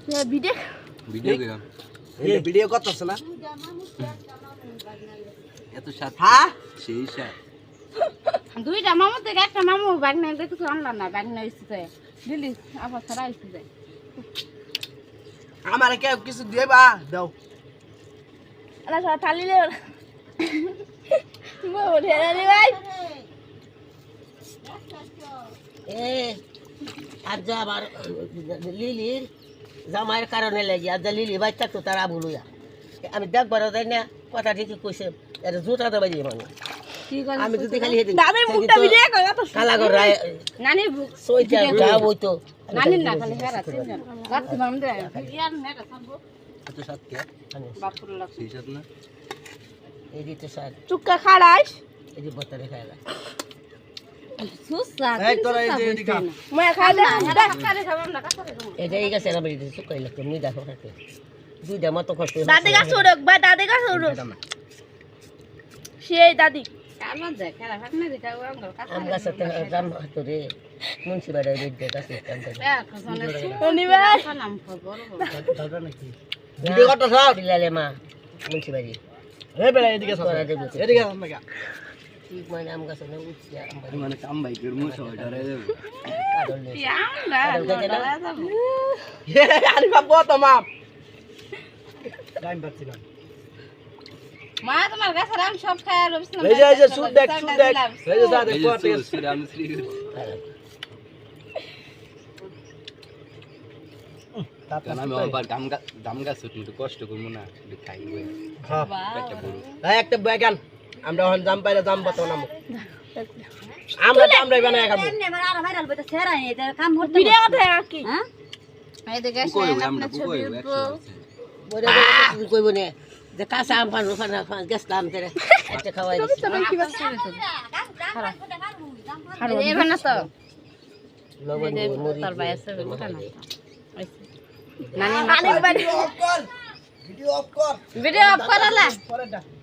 video video গেলাম এই video করতেছ না এত সাত হ্যাঁ সেই সাত দুইটা মামু থেকে একটা মামু বাগনা দেখছো আনলা না বাগনা হইছে দিলি আবার ছাড়া হইছে আমার কেউ কিছু দিবা দাও আলা সব থালিলে মো ঢেরা রে ভাই এ আজ আবার লিলির জামাইয়ের কারণে লাগি আজ লিলি বাচ্চা তো তারা বলুয়া আমি দেখবার যাই না কথা ঠিকই কইছে এটা জুতা দেবাই দিয়ে মানে কি করে আমি যদি খালি হেদি দাদির মুখটা ভিডিও কর এত কালা করে নানির মুখ সইটা যা হইতো নানির না খালি হেরা চিনছেন রাত্রি মামু দে ইয়ার নেটা সব এত সাত কে বাপুর লাগ সেই সাত না এই দিতে স্যার চুক্কা খাড়াইস এই যে বত্তা রেখা এলা সুসা এই তোরা এই যে এদিকে মই খাই দে কারে খাবাম না কারে এটা এই গাছে আমি দিতে শুকাই লাগতো নি দেখো খাতে দুইটা মতো কষ্ট দাদি গাছ উড়ক বা দাদি গাছ উড়ক সেই দাদি কারণ দেখ খেলা ভাগ না দিতা আমগো আম গাছে জাম হাতো রে মুন্সি বাড়ি দিতে কাছে কাম করে নি ভাই নাম বড় দাদা নাকি ভিডিও করতেছ দিলালে মা মুন্সি বাড়ি এই বেলা এদিকে তোরা দেবো এদিকে আমাকে ঠিক মানে আম গাছে না উঠছে আম বাড়ি মানে কাম ভাই করমু সবাই ধরে দেব কারণ নেই আরে বাবা তো মা টাইম পাচ্ছি না মা তোমার গাছের আম সব খায় আর এই যে সুদ দেখ এই যে যা দেখ এই কোয়াতে যে শ্রীরাম শ্রী কারণ আমি আবার দাম গাছ একটু কষ্ট করবো না একটু খাইবো একটা বড় একটা ব্যাগান আমরা এখন জাম পাইলে জাম পাতো না আমরা জাম রাইবা না খাবো ভিডিও কথা কি হ্যাঁ এই দেখে কই আসেন আমরা আপনার ছবি কই উঠবো বড় কইব না যে কাঁচা আম পান ওখানে গেছলাম তেরে একটা খাওয়াই দিছি এবার না তো লবণ মুড়ি তোর ভাই আছে ওটা না ভিডিও অফ কর ভিডিও অফ করালা পরেরটা